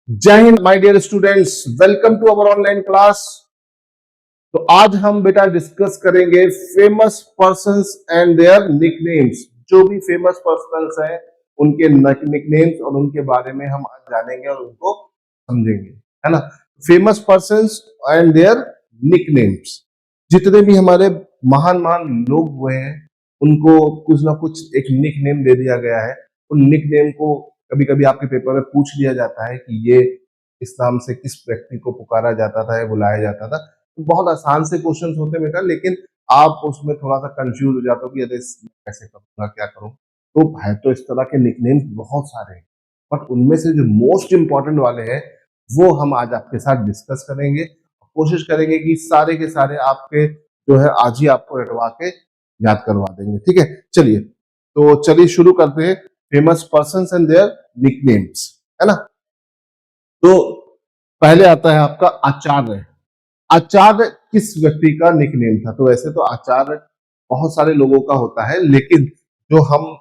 जय Hind my dear students, welcome to our online class. तो आज हम बेटा डिस्कस करेंगे famous persons and their nicknames. जो भी फेमस पर्संस हैं उनके निकनेम्स और उनके बारे में हम आज जानेंगे और उनको समझेंगे, है ना। Famous persons and their nicknames. जितने भी हमारे महान महान लोग हुए हैं उनको कुछ ना कुछ एक निकनेम दे दिया गया है। उन निकनेम को कभी कभी आपके पेपर में पूछ लिया जाता है कि ये इस नाम से किस व्यक्ति को पुकारा जाता था या बुलाया जाता था। तो बहुत आसान से क्वेश्चंस होते हैं बेटा, लेकिन आप उसमें थोड़ा सा कंफ्यूज हो जाते हो कि अरे कैसे करूंगा, क्या करूं। तो है तो इस तरह के निकनेम बहुत सारे हैं, बट उनमें से जो मोस्ट इंपॉर्टेंट वाले हैं वो हम आज आपके साथ डिस्कस करेंगे। कोशिश करेंगे कि सारे के सारे आपके जो है आज ही आपको रटवा के याद करवा देंगे, ठीक है। चलिए शुरू करते हैं। Famous persons and their nicknames, है ना। तो पहले आता है आपका आचार्य। आचार्य किस व्यक्ति का निकनेम था? तो वैसे तो आचार्य बहुत सारे लोगों का होता है, लेकिन जो हम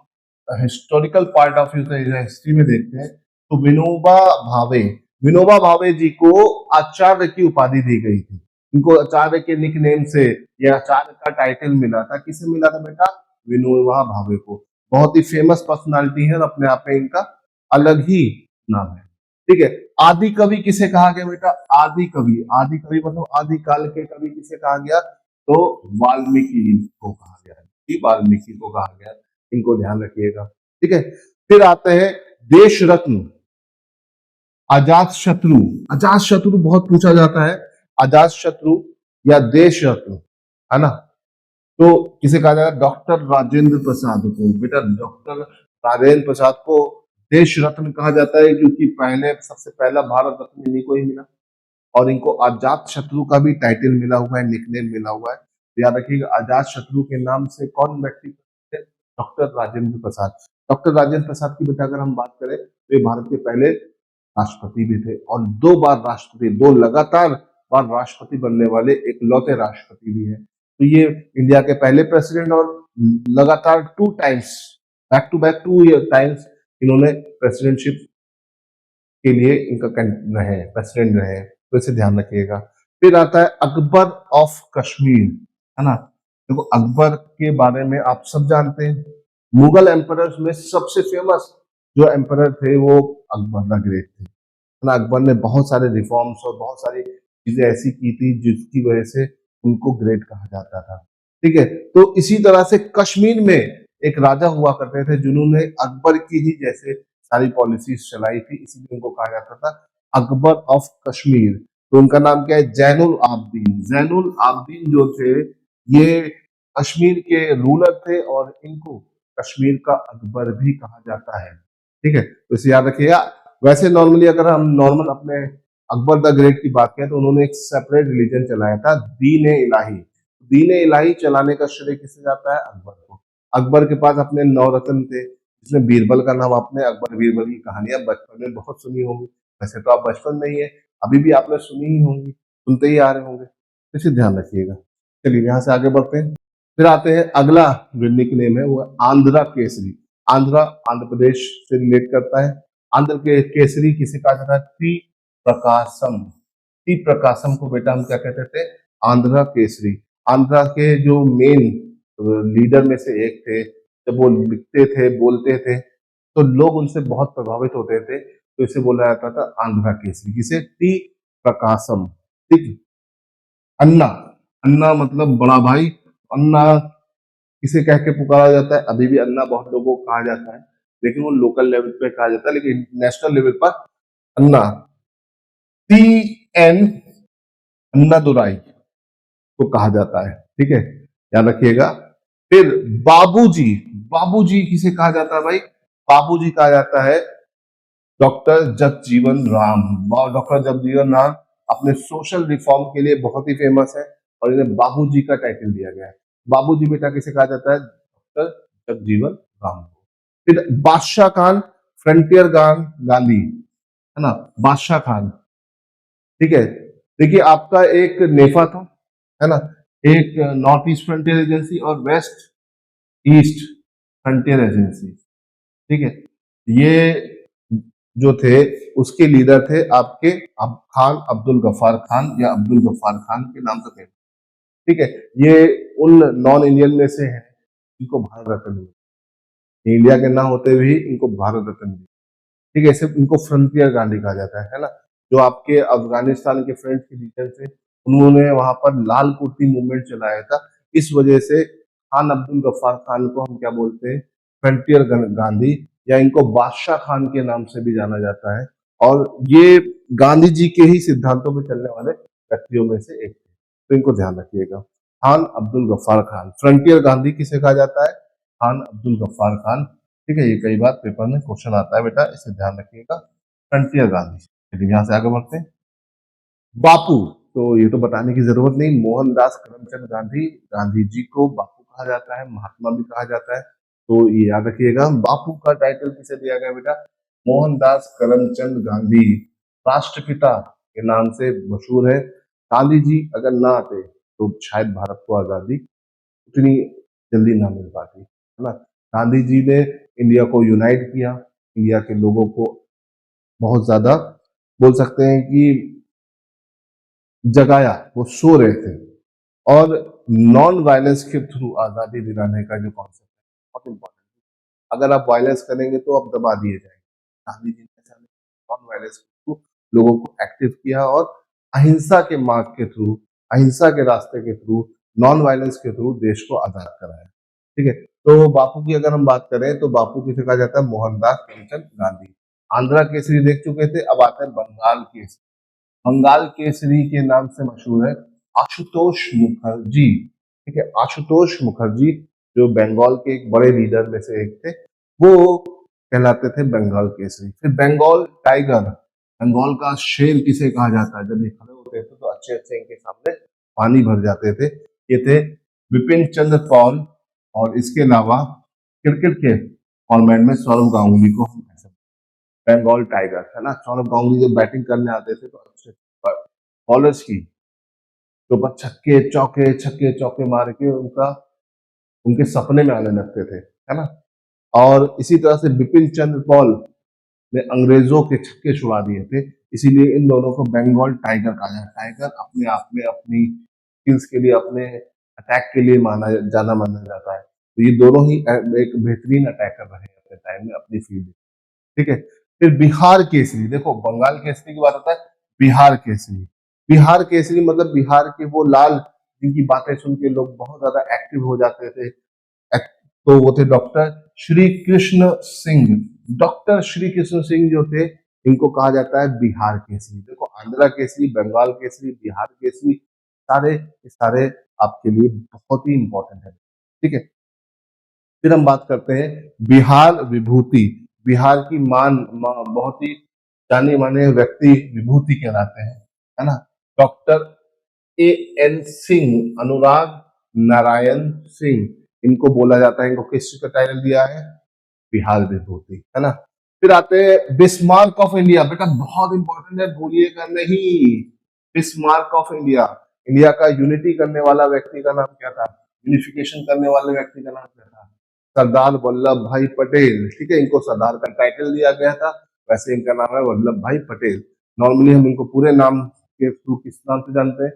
हिस्टोरिकल पार्ट ऑफ हिस्ट्री में देखते हैं तो विनोबा भावे जी को आचार्य की उपाधि दी गई थी। इनको आचार्य के निकनेम से यह आचार्य का टाइटल मिला था। किसे मिला था बेटा? विनोबा भावे को। बहुत ही फेमस पर्सनालिटी है और अपने आप में इनका अलग ही नाम है, ठीक है। आदि कवि किसे कहा गया बेटा? आदि कवि मतलब आदि काल के कवि किसे कहा गया? तो वाल्मीकि को कहा गया, वाल्मीकि को कहा गया। इनको ध्यान रखिएगा, ठीक है। फिर आते हैं देश रत्न अजात शत्रु। अजात शत्रु बहुत पूछा जाता है। अजात शत्रु या देश रत्न, है ना। तो किसे कहा जाएगा? डॉक्टर राजेंद्र प्रसाद को। बेटा डॉक्टर राजेंद्र प्रसाद को देश रत्न कहा जाता है क्योंकि सबसे पहला भारत रत्न इन्हीं को ही मिला और इनको अजात शत्रु का भी टाइटल मिला हुआ है, निकनेम मिला हुआ है। तो याद रखिएगा अजात शत्रु के नाम से कौन व्यक्ति थे? डॉक्टर राजेंद्र प्रसाद। डॉक्टर राजेंद्र प्रसाद की बेटा अगर हम बात करें तो ये भारत के पहले राष्ट्रपति भी थे और दो लगातार बार राष्ट्रपति बनने वाले इकलौते राष्ट्रपति भी हैं। तो ये इंडिया के पहले प्रेसिडेंट और लगातार बैक टू बैक 2 टाइम्स इन्होंने प्रेसिडेंटशिप के लिए इनका प्रेसिडेंट रहे। तो इसे ध्यान रखिएगा। फिर आता है अकबर ऑफ कश्मीर, है ना। देखो अकबर के बारे में आप सब जानते हैं। मुगल एम्परर्स में सबसे फेमस जो एम्परर थे वो अकबर द ग्रेट थे, है ना। अकबर ने बहुत सारे रिफॉर्म्स और बहुत सारी चीजें ऐसी की थी जिसकी वजह से उनको ग्रेट कहा जाता था, ठीक है। तो इसी तरह से कश्मीर में एक राजा हुआ करते थे जिन्होंने अकबर की ही जैसे सारी पॉलिसीज चलाई थी, इसीलिए उनको कहा जाता था अकबर ऑफ कश्मीर। तो उनका नाम क्या है? जैनुल आबदीन। जैनुल आबदीन जो थे ये कश्मीर के रूलर थे और इनको कश्मीर का अकबर भी कहा जाता है, ठीक है। तो इसे याद रखिएगा। वैसे नॉर्मली अगर हम नॉर्मल अपने अकबर द ग्रेट की बात करें तो उन्होंने एक सेपरेट रिलीजन चलाया था, दीन इलाही। दीन इलाही चलाने का श्रेय किसे जाता है? अकबर को। अकबर के पास अपने 9 रत्न थे जिसमें बीरबल का नाम आपने अकबर बीरबल की कहानियां बचपन में बहुत सुनी होंगी। वैसे तो आप बचपन में ही है, अभी भी आपने सुनी ही होंगी, सुनते ही आ रहे होंगे। इसे ध्यान रखिएगा। चलिए यहाँ से आगे बढ़ते हैं। फिर आते हैं अगला जो निकनेम है वो आंध्रा केसरी। आंध्र प्रदेश से रिलेट करता है। आंध्र के केसरी किसे कहा जाता है? टी प्रकाशम को बेटा हम क्या कहते थे? आंध्रा केसरी। आंध्रा के जो मेन लीडर में से एक थे। जब वो लिखते थे बोलते थे तो लोग उनसे बहुत प्रभावित होते थे, तो इसे बोला जाता था आंध्रा केसरी। किसे? टी प्रकाशम, ठीक। अन्ना, अन्ना मतलब बड़ा भाई। अन्ना किसे कह के पुकारा जाता है? अभी भी अन्ना बहुत लोगों को कहा जाता है, लेकिन वो लोकल लेवल पे कहा जाता है, लेकिन नेशनल लेवल पर अन्ना। टी एन अन्ना दुराई को कहा जाता है, ठीक है, याद रखिएगा। फिर बाबूजी। बाबूजी किसे कहा जाता है भाई? बाबूजी कहा जाता है डॉक्टर जगजीवन राम। डॉक्टर जगजीवन राम अपने सोशल रिफॉर्म के लिए बहुत ही फेमस है और इन्हें बाबूजी का टाइटल दिया गया है। बाबूजी बेटा किसे कहा जाता है? डॉक्टर जगजीवन राम को। फिर बादशाह खान फ्रंटियर गांधी, है ना। बादशाह खान, ठीक है। देखिए आपका एक नेफा था, है ना। एक नॉर्थ ईस्ट फ्रंटियर एजेंसी और वेस्ट ईस्ट फ्रंटियर एजेंसी, ठीक है। ये जो थे उसके लीडर थे आपके खान अब्दुल गफ्फार खान या अब्दुल गफ्फार खान के नाम से थे। ठीक है, ये उन नॉन इंडियन में से है जिनको भारत रत्न मिला। इंडिया के ना होते हुए इनको भारत रत्न मिला। ठीक है, सिर्फ इनको फ्रंटियर गांधी कहा जाता है ना। जो आपके अफगानिस्तान के फ्रेंच के लीडर थे, उन्होंने वहां पर लाल कुर्ती मूवमेंट चलाया था। इस वजह से खान अब्दुल गफ्फार खान को हम क्या बोलते हैं, फ्रंटियर गांधी, या इनको बादशाह खान के नाम से भी जाना जाता है। और ये गांधी जी के ही सिद्धांतों पर चलने वाले व्यक्तियों में से एक थे, तो इनको ध्यान रखिएगा। खान अब्दुल गफ्फार खान, फ्रंटियर गांधी किसे कहा जाता है, खान अब्दुल गफ्फार खान। ठीक है, ये कई बार पेपर में क्वेश्चन आता है बेटा, इसे ध्यान रखिएगा। फ्रंटियर गांधी। चलिए यहाँ से आगे बढ़ते हैं। बापू, तो ये तो बताने की जरूरत नहीं, मोहनदास करमचंद गांधी, गांधी जी को बापू कहा जाता है, महात्मा भी कहा जाता है, तो ये याद रखिएगा। बापू का टाइटल किसे दिया गया बेटा, मोहनदास करमचंद गांधी, राष्ट्रपिता के नाम से मशहूर है। गांधी जी अगर ना आते तो शायद भारत को आजादी उतनी जल्दी ना मिल पाती, है ना। गांधी जी ने इंडिया को यूनाइट किया, इंडिया के लोगों को बहुत ज्यादा बोल सकते हैं कि जगाया, वो सो रहे थे। और नॉन वायलेंस के थ्रू आजादी दिलाने का जो कॉन्सेप्ट है बहुत इंपॉर्टेंट। अगर आप वायलेंस करेंगे तो आप दबा दिए जाएंगे। गांधी जी ने ऐसा नॉन वायलेंस के थ्रू लोगों को एक्टिव किया और अहिंसा के मार्ग के थ्रू, अहिंसा के रास्ते के थ्रू, नॉन वायलेंस के थ्रू देश को आजाद कराया। ठीक है, तो बापू की अगर हम बात करें तो बापू किसे कहा जाता है, मोहनदास करमचंद गांधी। आंध्रा केसरी देख चुके थे, अब आते हैं बंगाल केसरी। बंगाल केसरी के नाम से मशहूर है आशुतोष मुखर्जी। ठीक है, आशुतोष मुखर्जी जो बंगाल के एक बड़े लीडर में से एक थे, वो कहलाते थे बंगाल केसरी। फिर बंगाल टाइगर, बंगाल का शेर किसे कहा जाता है, जब ये खड़े होते थे तो अच्छे अच्छे इनके सामने पानी भर जाते थे। ये थे विपिन चंद्र पॉल, और इसके अलावा क्रिकेट के फॉर्मेट में सौरव गांगुली को हम कह सकते हैं बंगाल टाइगर, है ना। सौरव गांगुली जब बैटिंग करने आते थे तो अच्छे बॉलर्स की तो बस छक्के चौके मार के उनका उनके सपने में आने लगते थे, है ना। और इसी तरह से बिपिन चंद्र पॉल ने अंग्रेजों के छक्के छुड़ा दिए थे, इसीलिए इन दोनों को बंगाल टाइगर कहा जाता है। टाइगर अपने आप में अपनी स्किल्स के लिए, अपने अटैक के लिए माना जाता है। तो ये दोनों ही एक बेहतरीन अटैकर रहे अपने टाइम में अपनी फील्ड में। ठीक है, फिर बिहार केसरी, देखो बंगाल केसरी की बात होता है, बिहार केसरी। बिहार केसरी मतलब बिहार के वो लाल जिनकी बातें सुन के लोग बहुत ज्यादा एक्टिव हो जाते थे। तो वो थे डॉक्टर श्री कृष्ण सिंह। डॉक्टर श्री कृष्ण सिंह जो थे, इनको कहा जाता है बिहार केसरी। देखो आंध्रा केसरी, बंगाल केसरी, बिहार केसरी, सारे आपके लिए बहुत ही इंपॉर्टेंट है। ठीक है, फिर हम बात करते हैं बिहार विभूति। बिहार की बहुत ही जाने माने व्यक्ति विभूति कहलाते हैं, है ना। डॉक्टर ए एन सिंह, अनुराग नारायण सिंह, इनको बोला जाता है, इनको किस चीज का टाइटल दिया है, बिहार विभूति, है ना। फिर आते हैं बिस्मार्क ऑफ इंडिया, बेटा बहुत इंपॉर्टेंट है, भूलिएगा नहीं। बिस्मार्क ऑफ इंडिया, इंडिया का यूनिटी करने वाला व्यक्ति का नाम क्या था, यूनिफिकेशन करने वाले व्यक्ति का नाम क्या था, सरदार वल्लभ भाई पटेल। ठीक है, इनको सरदार का टाइटल दिया गया था, वैसे इनका नाम है वल्लभ भाई पटेल। नॉर्मली हम इनको पूरे नाम के थ्रू किस नाम से जानते हैं,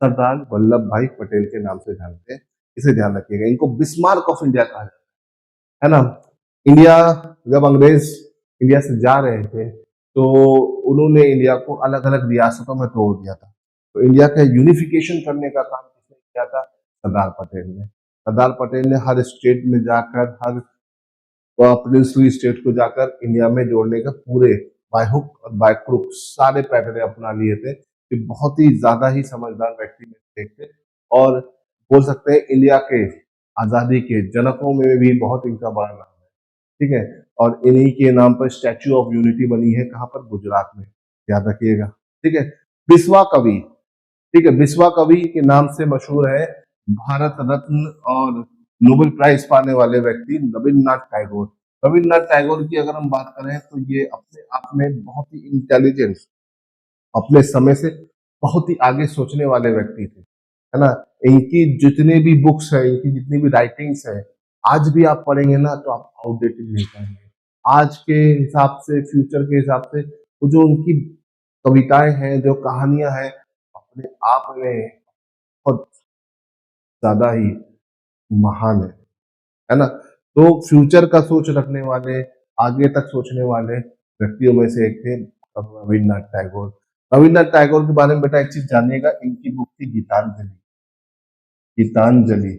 सरदार वल्लभ भाई पटेल के नाम से जानते हैं। इसे ध्यान रखिएगा, इनको बिस्मार्क ऑफ इंडिया कहा जाता है ना। इंडिया, जब अंग्रेज इंडिया से जा रहे थे तो उन्होंने इंडिया को अलग अलग रियासतों में तोड़ दिया था, तो इंडिया का यूनिफिकेशन करने का काम किसने किया था, सरदार पटेल ने। सरदार पटेल ने हर स्टेट में जाकर, हर प्रिंसली स्टेट को जाकर इंडिया में जोड़ने का पूरे बाय हुक और बाय क्रुक सारे पैटर्न अपना लिए थे। कि बहुत ही ज्यादा ही समझदार व्यक्ति में से एक थे, और बोल सकते हैं इंडिया के आजादी के जनकों में भी बहुत इनका बड़ा नाम है। ठीक है, और इन्हीं के नाम पर स्टैच्यू ऑफ यूनिटी बनी है, कहाँ पर, गुजरात में, याद रखिएगा। ठीक है, बिस्वा कवि। ठीक है, बिस्वा कवि के नाम से मशहूर है भारत रत्न और नोबेल प्राइज पाने वाले व्यक्ति रविन्द्रनाथ टैगोर। रविन्द्रनाथ टैगोर की अगर हम बात करें तो ये अपने आप में बहुत ही इंटेलिजेंट, अपने समय से बहुत ही आगे सोचने वाले व्यक्ति थे, है ना। इनकी जितने भी बुक्स है, इनकी जितनी भी राइटिंग्स है, आज भी आप पढ़ेंगे ना तो आप आउटडेटेड नहीं पाएंगे। आज के हिसाब से, फ्यूचर के हिसाब से, वो जो उनकी कविताएं हैं, जो कहानियां हैं, अपने आप में बहुत ज्यादा ही महान है ना। तो फ्यूचर का सोच रखने वाले, आगे तक सोचने वाले व्यक्तियों में से एक थे रविन्द्रनाथ टैगोर। रविन्द्रनाथ टैगोर के बारे में बेटा एक चीज जानिएगा, इनकी बुक थी गीतांजलि। गीतांजलि,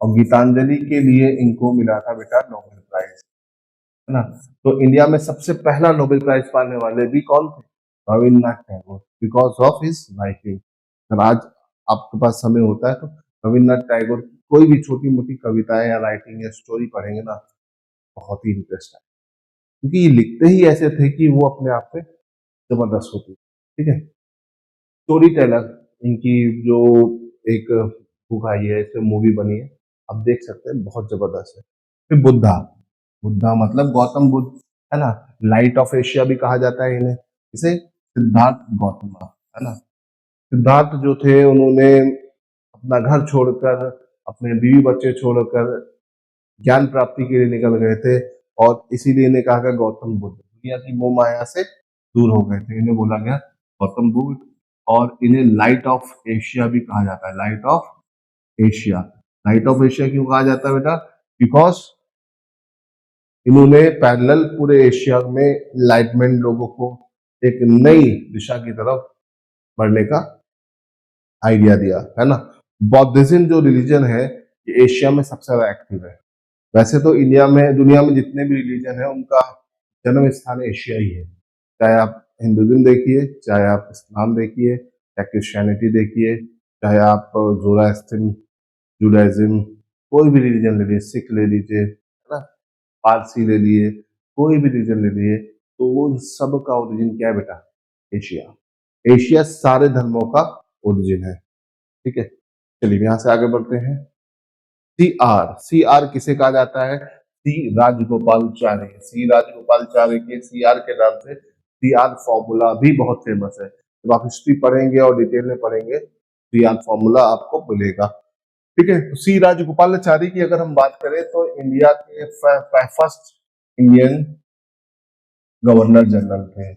और गीतांजलि के लिए इनको मिला था बेटा नोबेल प्राइज, है ना। तो इंडिया में सबसे पहला नोबेल प्राइज पाने वाले भी कौन थे? Rabindranath Tagore, because of his writing. अगर आज आपके पास समय होता है तो रविन्द्रनाथ टैगोर की कोई भी छोटी मोटी कविताएं या राइटिंग या स्टोरी पढ़ेंगे ना, बहुत ही इंटरेस्ट है, क्योंकि ये लिखते ही ऐसे थे कि वो अपने आप में जबरदस्त होती, ठीक है। स्टोरी टेलर, इनकी जो एक बुक आई है, इसमें मूवी बनी है, आप देख सकते हैं, बहुत जबरदस्त है। फिर बुद्धा, बुद्धा मतलब गौतम बुद्ध, है ना। लाइट ऑफ एशिया भी कहा जाता है इन्हें, इसे सिद्धार्थ गौतम, है ना। सिद्धार्थ जो थे, उन्होंने अपना घर छोड़कर, अपने बीवी बच्चे छोड़कर ज्ञान प्राप्ति के लिए निकल गए थे, और इसीलिए इन्हें कहा गया गौतम बुद्ध। दुनिया की मोह माया से दूर हो गए थे, इन्हें बोला गया गौतम बुद्ध। और इन्हें लाइट ऑफ एशिया भी कहा जाता है, light of Asia. Light of Asia क्यों कहा जाता है बेटा? बिकॉज इन्होंने पैरेलल पूरे एशिया में इनलाइटमेंट लोगों को एक नई दिशा की तरफ बढ़ने का आइडिया दिया, है ना। बौद्धिज्म जो रिलीजन है, ये एशिया में सबसे ज्यादा एक्टिव है। वैसे तो इंडिया में, दुनिया में जितने भी रिलीजन है, उनका जन्म स्थान एशिया ही है। चाहे आप हिंदुज्म देखिए, चाहे आप इस्लाम देखिए, चाहे क्रिश्चियनिटी देखिए, चाहे आप जोरास्ट्रियन, जुडाइज्म, कोई भी रिलीजन ले लीजिए, सिख ले लीजिए, है ना, पारसी ले लिए, कोई भी रिलीजन ले लिए, तो वो सब का ओरिजिन क्या है बेटा? एशिया। एशिया सारे धर्मों का ओरिजिन है, ठीक है। चलिए यहाँ से आगे बढ़ते हैं। सी आर, सी आर किसे कहा जाता है? सी राजगोपालचारी। सी राजगोपालचारी के सी आर के नाम से सी आर फॉर्मूला भी बहुत फेमस है। जब आप हिस्ट्री पढ़ेंगे और डिटेल में पढ़ेंगे, सी आर फॉर्मूला आपको मिलेगा, ठीक है। तो सी राजगोपालाचारी की अगर हम बात करें, तो इंडिया के फर्स्ट इंडियन गवर्नर जनरल थे,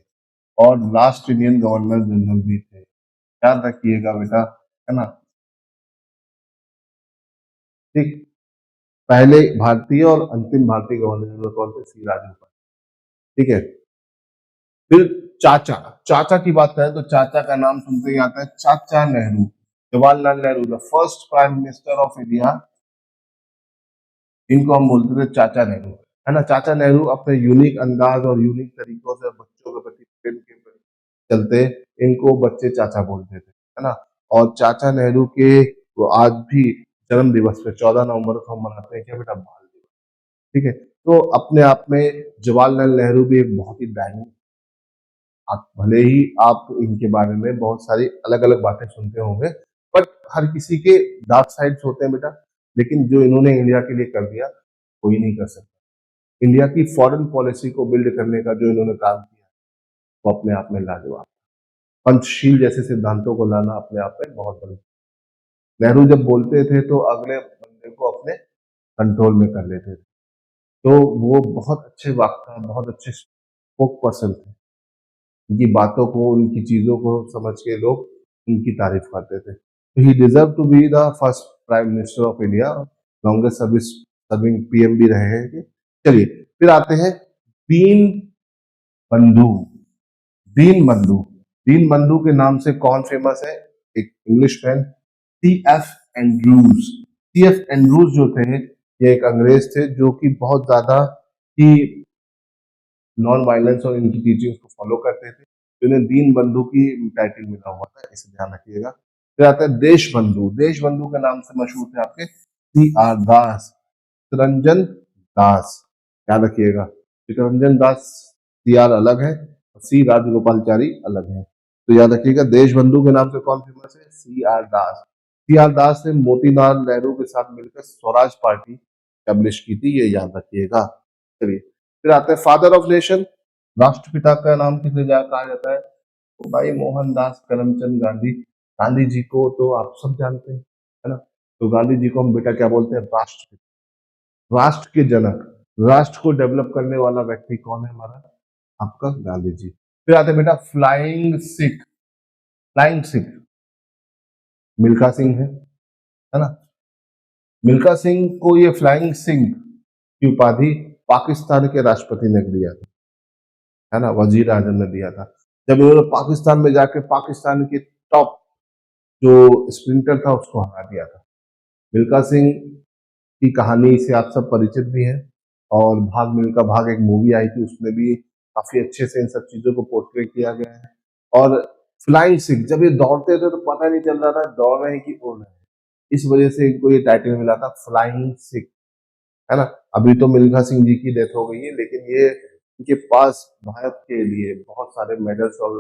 और लास्ट इंडियन गवर्नर जनरल भी थे, याद रखिएगा बेटा, है ना। ठीक, पहले भारतीय और अंतिम भारतीय गवर्नर जनरल कौन थे? सी राजगोपाल, ठीक है। फिर चाचा, चाचा की बात करें तो चाचा का नाम सुनते ही आता है चाचा Nehru, Jawaharlal Nehru, the first prime minister of India. इनको हम बोलते थे चाचा नेहरू, है ना। चाचा नेहरू अपने यूनिक अंदाज और यूनिक तरीकों से बच्चों के प्रति प्रेम के चलते इनको बच्चे चाचा बोलते थे, है ना। और चाचा नेहरू के वो आज भी जन्म दिवस पे 14 नवंबर को हम मनाते हैं क्या बेटा? बाल दिवस, ठीक है। तो अपने आप में जवाहरलाल नेहरू भी एक बहुत ही डायनिंग, आप भले ही आप इनके बारे में बहुत सारी अलग अलग बातें सुनते होंगे, बट हर किसी के डार्क साइड्स होते हैं बेटा, लेकिन जो इन्होंने इंडिया के लिए कर दिया, कोई नहीं कर सकता। इंडिया की फॉरेन पॉलिसी को बिल्ड करने का जो इन्होंने काम किया, वो अपने आप में लाजवाब। पंचशील जैसे सिद्धांतों को लाना अपने आप में बहुत बड़ी। नेहरू जब बोलते थे तो अगले बंदे को अपने कंट्रोल में कर लेते थे, तो वो बहुत अच्छे वक्ता, बहुत अच्छे स्पोक पर्सन थे। उनकी बातों को, उनकी चीजों को समझ के लोग उनकी तारीफ करते थे। तो he deserve to be the first prime minister of India, longest service serving PM भी रहे हैं। चलिए फिर आते हैं दीन बंधु। दीन बंधु, दीन बंधु के नाम से कौन फेमस है? एक English man, C F Andrews. C F Andrews जो थे, ये एक अंग्रेज थे जो कि बहुत ज्यादा ही नॉन वायलेंस और इनकी टीचिंग्स को फॉलो करते थे। तो इन्हें दीन बंधु की टाइटल मिला हुआ था, इसे ध्यान रखिएगा। फिर आता है देश बंधु। देश बंधु के नाम से मशहूर थे आपके सी आर दास, चितरंजन दास, याद रखिएगा। चितरंजन दास, सी आर अलग है और सी राजगोपालचारी अलग है, तो याद रखिएगा। देश बंधु के नाम से कौन फेमस है? सी आर दास। सी आर दास ने मोतीलाल नेहरू के साथ मिलकर स्वराज पार्टी एस्टेब्लिश की थी, ये याद रखिएगा। चलिए फिर आते हैं फादर ऑफ नेशन। राष्ट्रपिता का नाम किसे कहा जाता है? तो भाई मोहनदास करमचंद गांधी। गांधी जी को तो आप सब जानते हैं, है ना। तो गांधी जी को हम बेटा क्या बोलते हैं? राष्ट्रपिता, राष्ट्र के जनक। राष्ट्र को डेवलप करने वाला व्यक्ति कौन है हमारा? आपका गांधी जी। फिर आते हैं बेटा फ्लाइंग सिख। फ्लाइंग सिख मिल्खा सिंह है ना। मिल्खा सिंह को ये फ्लाइंग सिंह की उपाधि पाकिस्तान के राष्ट्रपति ने दिया था, है ना, वजीर आजम ने दिया था। जब इन्होंने पाकिस्तान में जाके पाकिस्तान के टॉप जो स्प्रिंटर था उसको हरा दिया था। मिल्खा सिंह की कहानी से आप सब परिचित भी हैं, और भाग मिल्खा भाग एक मूवी आई थी, उसमें भी काफी अच्छे से इन सब चीजों को पोर्ट्रे किया गया है। और फ्लाइंग सिख जब ये दौड़ते थे तो पता नहीं चल रहा था दौड़ रहे हैं कि उड़ रहे हैं, इस वजह से इनको ये टाइटल मिला था फ्लाइंग सिख, है ना। अभी तो मिल्खा सिंह जी की डेथ हो गई है, लेकिन ये इनके पास भारत के लिए बहुत सारे मेडल्स और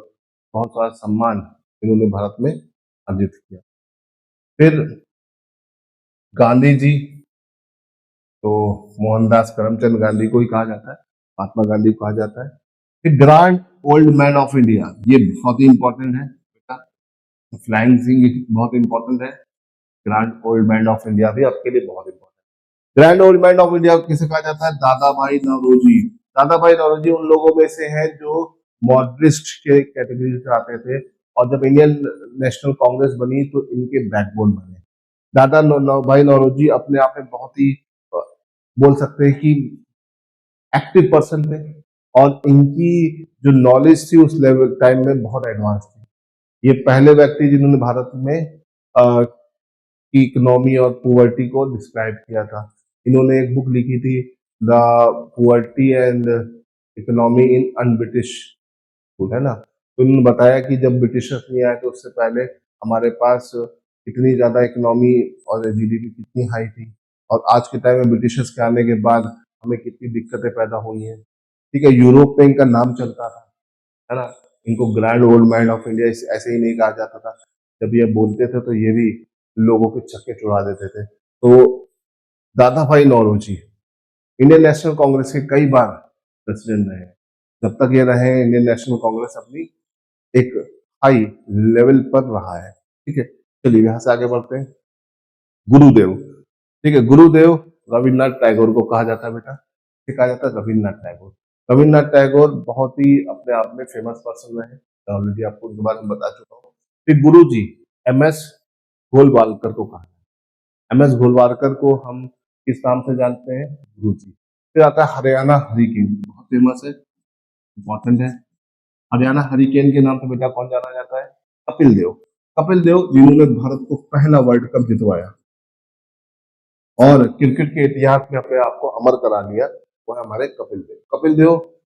बहुत सारा सम्मान इन्होंने भारत में अर्जित किया। फिर गांधी जी, तो मोहनदास करमचंद गांधी को ही कहा जाता है, महात्मा गांधी को कहा जाता है। फिर grand old man of India, ये बहुत ही इंपॉर्टेंट है बेटा। फ्लाइंग सिंह बहुत इंपॉर्टेंट है, grand old man of India भी आपके लिए बहुत important. Grand old man of India किसे कहा जाता है? दादा भाई नौरोजी। दादा भाई नौरोजी उन लोगों में से हैं जो मॉडरिस्ट के कैटेगरी से आते थे, और जब इंडियन नेशनल कांग्रेस बनी तो इनके बैकबोन बने। दादा भाई नौरोजी अपने आप में बहुत ही बोल सकते हैं कि एक्टिव पर्सन थे, और इनकी जो नॉलेज थी उस लेवल टाइम में बहुत एडवांस थी। ये पहले व्यक्ति जिन्होंने भारत में की इकोनॉमी और पुअर्टी को डिस्क्राइब किया था। इन्होंने एक बुक लिखी थी, the poverty and economy in un British school, है ना। तो इन्होंने बताया कि जब ब्रिटिशर्स नहीं आए तो उससे पहले हमारे पास इतनी ज्यादा इकोनॉमी और जीडीपी कितनी हाई थी, और आज के टाइम में ब्रिटिशर्स के आने के बाद हमें कितनी दिक्कतें पैदा हुई हैं। ठीक है, यूरोप में इनका नाम चलता था, है ना। इनको grand old man of India ऐसे ही नहीं कहा जाता था, जब ये बोलते थे तो ये भी लोगों के छक्के छुड़ा देते थे। तो दादा भाई नौरोजी इंडियन नेशनल कांग्रेस के कई बार प्रेसिडेंट रहे। जब तक ये रहे इंडियन नेशनल कांग्रेस अपनी एक हाई लेवल पर रहा है। ठीक है, चलिए यहां से आगे बढ़ते हैं। गुरुदेव, ठीक है, गुरुदेव रविन्द्रनाथ टैगोर को कहा जाता है बेटा, क्या कहा जाता है? रविन्द्रनाथ टैगोर। रविन्द्रनाथ टैगोर बहुत ही अपने आप में फेमस पर्सन रहे, ऑलरेडी आपको इनके बारे में बता चुका हूँ। फिर गुरु जी एम एस गोलवालकर को कहा, एम एस गोलवालकर को हम किस नाम से जानते हैं? गुरु जी। फिर आता है हरियाणा हरिकेन, बहुत फेमस है, इंपॉर्टेंट है। हरियाणा हरिकेन के नाम से बेटा कौन जाना जाता है? कपिल देव। कपिल देव जिन्होंने भारत को पहला वर्ल्ड कप जितवाया और क्रिकेट के इतिहास में अपने आप को अमर करा दिया, वो है हमारे कपिल देव। कपिल देव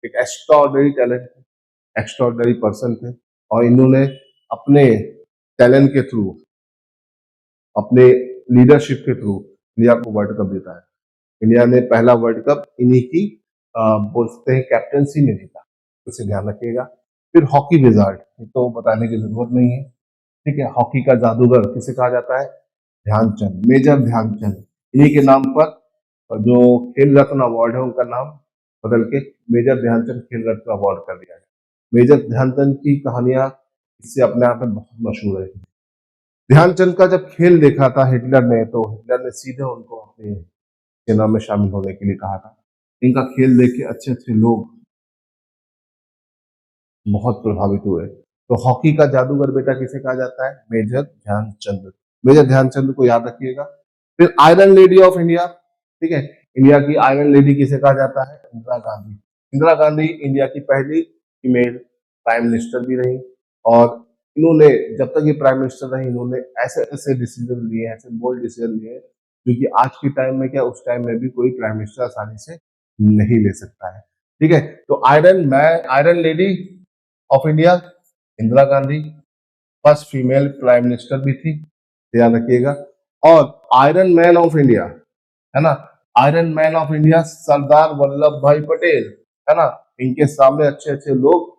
एक एक्स्ट्राऑर्डिनरी टैलेंट, एक्स्ट्राऑर्डिनरी पर्सन थे, और इन्होंने अपने टैलेंट के थ्रू, अपने लीडरशिप के थ्रू इंडिया को वर्ल्ड कप जिताया। इंडिया ने पहला वर्ल्ड कप इन्हीं की बोलते हैं कैप्टनसी में जीता, उसे ध्यान रखिएगा। फिर हॉकी विजार्ड, तो बताने की जरूरत नहीं है। ठीक है, हॉकी का जादूगर किसे कहा जाता है? ध्यानचंद, मेजर ध्यानचंद। इन्हीं के नाम पर जो खेल रत्न अवार्ड है उनका नाम बदल के मेजर ध्यानचंद खेल रत्न अवार्ड कर दिया गया। मेजर ध्यानचंद की कहानियां इससे अपने आप में बहुत मशहूर है। ध्यानचंद का जब खेल देखा था हिटलर ने, तो हिटलर ने सीधे उनको अपने सेना में शामिल होने के लिए कहा था। इनका खेल देख के अच्छे अच्छे लोग बहुत प्रभावित हुए। तो हॉकी का जादूगर बेटा किसे कहा जाता है? मेजर ध्यानचंद। मेजर ध्यानचंद को याद रखिएगा। फिर आयरन लेडी ऑफ इंडिया, ठीक है, इंडिया की आयरन लेडी किसे कहा जाता है? इंदिरा गांधी। इंदिरा गांधी इंडिया की पहली फीमेल प्राइम मिनिस्टर भी रही, और इन्होंने जब तक ये प्राइम मिनिस्टर रही इन्होंने ऐसे ऐसे डिसीजन लिए, ऐसे बोल्ड डिसीजन लिए, क्योंकि आज के टाइम में क्या, उस टाइम में भी कोई प्राइम मिनिस्टर आसानी से नहीं ले सकता है। ठीक है, तो iron lady of India Indira Gandhi, first female prime minister भी थी, ध्यान रखिएगा। और आयरन मैन ऑफ इंडिया, है ना, iron man of India Sardar Vallabh भाई पटेल, है ना। इनके सामने अच्छे अच्छे लोग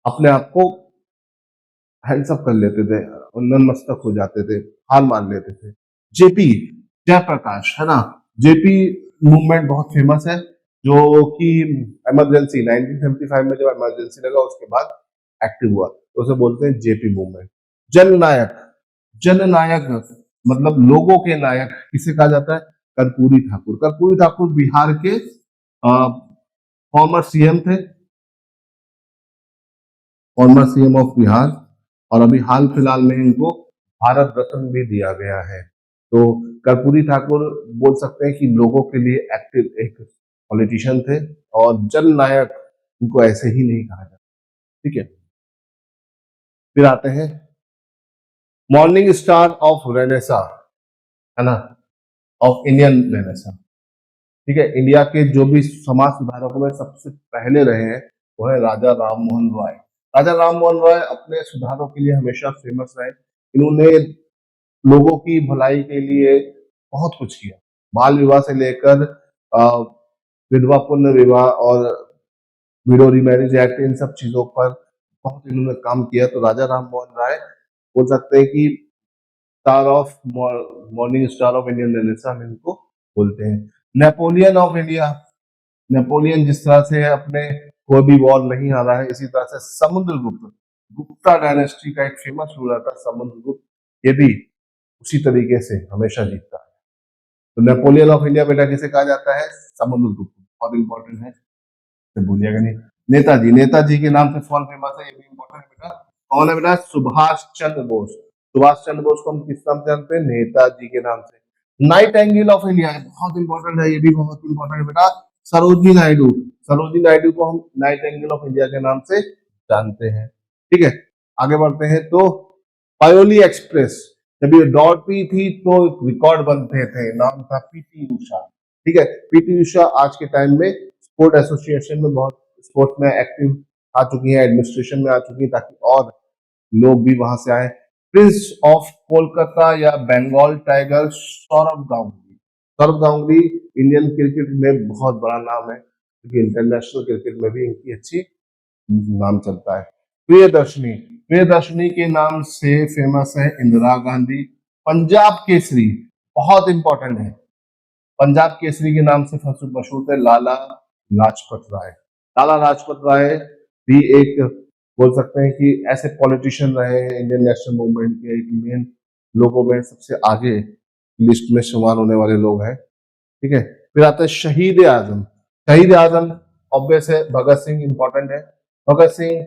अपने आप को हैंड्स अप कर लेते थे, नतमस्तक हो जाते थे, हार मान लेते थे। जेपी जयप्रकाश, है ना, जेपी मूवमेंट बहुत फेमस है, जो कि इमरजेंसी 1975 में जब इमरजेंसी लगा उसके बाद एक्टिव हुआ, तो उसे बोलते हैं जेपी मूवमेंट। जननायक, जननायक मतलब लोगों के नायक किसे कहा जाता है? कर्पूरी ठाकुर। कर्पूरी ठाकुर बिहार के फॉर्मर सीएम थे, फॉर्मर सीएम ऑफ बिहार, और अभी हाल फिलहाल में इनको भारत रत्न भी दिया गया है। तो कर्पूरी ठाकुर बोल सकते हैं कि लोगों के लिए एक्टिव एक पॉलिटिशियन थे, और जननायक इनको ऐसे ही नहीं कहा जाता। ठीक है, फिर आते हैं मॉर्निंग स्टार ऑफ रेनेसा, है ना, ऑफ इंडियन रेनेसा। ठीक है, इंडिया के जो भी समाज सुधारकों में सबसे पहले रहे हैं वो है राजा राम मोहन रॉय। राजा राम मोहन रॉय अपने सुधारों के लिए हमेशा फेमस रहे। इन्होंने लोगों की भलाई के लिए बहुत कुछ किया, बाल विवाह से लेकर विधवा पुनर्विवाह विवाह और विडो रीमैरिज एक्ट, इन सब चीजों पर बहुत इन्होंने काम किया। तो राजा राम मोहन राय बोल सकते हैं कि star of morning star of Indian renaissance हम इनको बोलते हैं। नेपोलियन ऑफ इंडिया, नेपोलियन जिस तरह से अपने कोई भी वॉर नहीं हारा है, इसी तरह से समुद्रगुप्त, गुप्ता डायनेस्टी का एक फेमस रूलर था समुद्रगुप्त, ये भी उसी तरीके से हमेशा जीतता है। तो नेपोलियन ऑफ इंडिया बेटा किसे कहा जाता है? समुद्रगुप्त। बहुत इंपॉर्टेंट है, तो भूलिएगा नहीं। नेताजी, नेताजी के नाम से कौन फेमस है, ये भी इंपॉर्टेंट है बेटा। कौन है बेटा? सुभाष चंद्र बोस। सुभाष चंद्र बोस को हम किस नाम से जानते हैं? नेताजी के नाम से। नाइटिंगेल ऑफ इंडिया बहुत इंपॉर्टेंट है, ये भी बहुत इंपॉर्टेंट है बेटा। सरोजिनी नायडू, सरोजिनी नायडू को हम नाइटिंगेल ऑफ इंडिया के नाम से जानते हैं। ठीक है, आगे बढ़ते हैं। तो पायोली एक्सप्रेस, जब ये दौड़ती थी तो रिकॉर्ड बनते थे, नाम था पीटी उषा। ठीक है, पीटी उषा आज के टाइम में स्पोर्ट एसोसिएशन में बहुत स्पोर्ट में एक्टिव आ चुकी है, एडमिनिस्ट्रेशन में आ चुकी है, ताकि और लोग भी वहां से आए। प्रिंस ऑफ कोलकाता या Bengal tiger Sourav Ganguly. Sourav Ganguly Indian cricket में बहुत बड़ा नाम है, क्योंकि इंटरनेशनल क्रिकेट में भी इनकी अच्छी नाम चलता है। प्रियदर्शनी, प्रियदर्शनी के नाम से फेमस है इंदिरा गांधी। पंजाब केसरी बहुत इंपॉर्टेंट है, पंजाब केसरी के नाम से मशहूर थे लाला लाजपत राय। लाला लाजपत राय भी एक बोल सकते हैं कि ऐसे पॉलिटिशियन रहे हैं इंडियन नेशनल मूवमेंट के, एक मेन लोगों में सबसे आगे लिस्ट में शुमार होने वाले लोग हैं। ठीक है, फिर आता है शहीद आजम। शहीद आजम ऑब्वियस है, भगत सिंह इंपॉर्टेंट है। भगत सिंह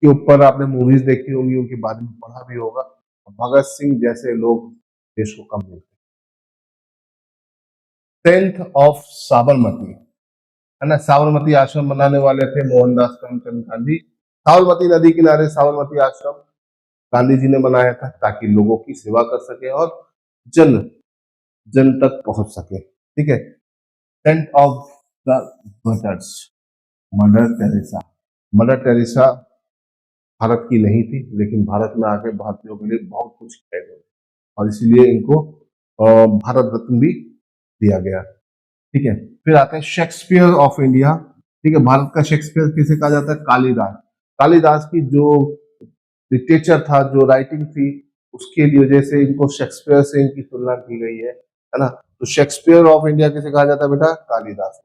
के ऊपर आपने मूवीज देखी होंगी, उनके बारे में पढ़ा भी होगा। भगत सिंह जैसे लोग देश को कम मिलते। सेंट ऑफ साबरमती, है ना, साबरमती आश्रम बनाने वाले थे मोहनदास करमचंद गांधी। साबरमती नदी किनारे साबरमती आश्रम गांधी जी ने बनाया था, ताकि लोगों की सेवा कर सके और जन जन तक पहुंच सके। ठीक है, saint of the mothers, Mother Teresa. Mother Teresa Bharat की नहीं थी, लेकिन भारत में आके भारतीयों के लिए बहुत कुछ किया गया, और इसीलिए इनको भारत रत्न भी दिया गया। ठीक है, फिर आते हैं शेक्सपियर ऑफ इंडिया। ठीक है, भारत का शेक्सपियर किसे कहा जाता है? कालिदास। कालिदास की जो लिटरेचर था, जो राइटिंग थी, उसके लिए वजह से इनको शेक्सपियर से इनकी तुलना की गई है ना। तो शेक्सपियर ऑफ इंडिया किसे कहा जाता है बेटा? Kalidas.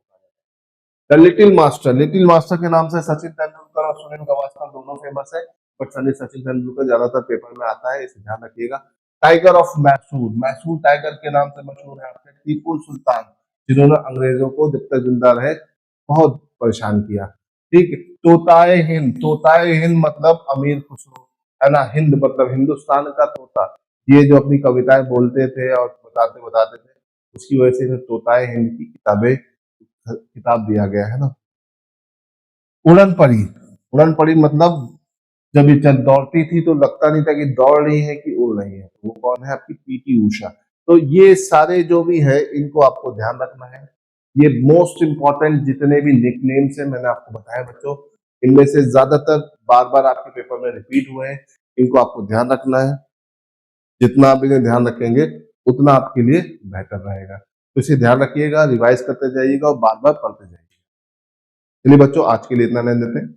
The little master, little master के नाम से सचिन तेंदुलकर और सुनील गावस्कर दोनों फेमस है, बट सचिन तेंदुलकर ज्यादातर पेपर में आता है, इसे ध्यान रखिएगा। Tiger of Mysore, Mysore tiger के नाम से मशहूर है आपके टीपू सुल्तान, जिन्होंने अंग्रेजों को जब तक जिंदा रहे बहुत परेशान किया। ठीक, तोताए हिंद, तोताए हिंद मतलब अमीर खुसरो, है ना, हिंद मतलब हिंदुस्तान का तोता। ये जो अपनी कविताएं बोलते थे और बताते बताते थे, उसकी वजह से तोताए हिंद की किताब दिया गया है ना। उड़न परी, उड़न परी मतलब जब ये दौड़ती थी तो लगता नहीं था कि दौड़ रही है कि उड़ रही है। वो कौन है? आपकी पीटी उषा। तो ये सारे जो भी है इनको आपको ध्यान रखना है। ये मोस्ट इंपॉर्टेंट जितने भी निकनेम्स हैं मैंने आपको बताया बच्चों, इनमें से ज्यादातर बार बार आपके पेपर में रिपीट हुए हैं, इनको आपको ध्यान रखना है। जितना आप इन्हें ध्यान रखेंगे उतना आपके लिए बेहतर रहेगा। तो इसे ध्यान रखिएगा, रिवाइज करते जाइएगा और बार बार पढ़ते जाइएगा। चलिए बच्चों, आज के लिए इतना लेने देते हैं।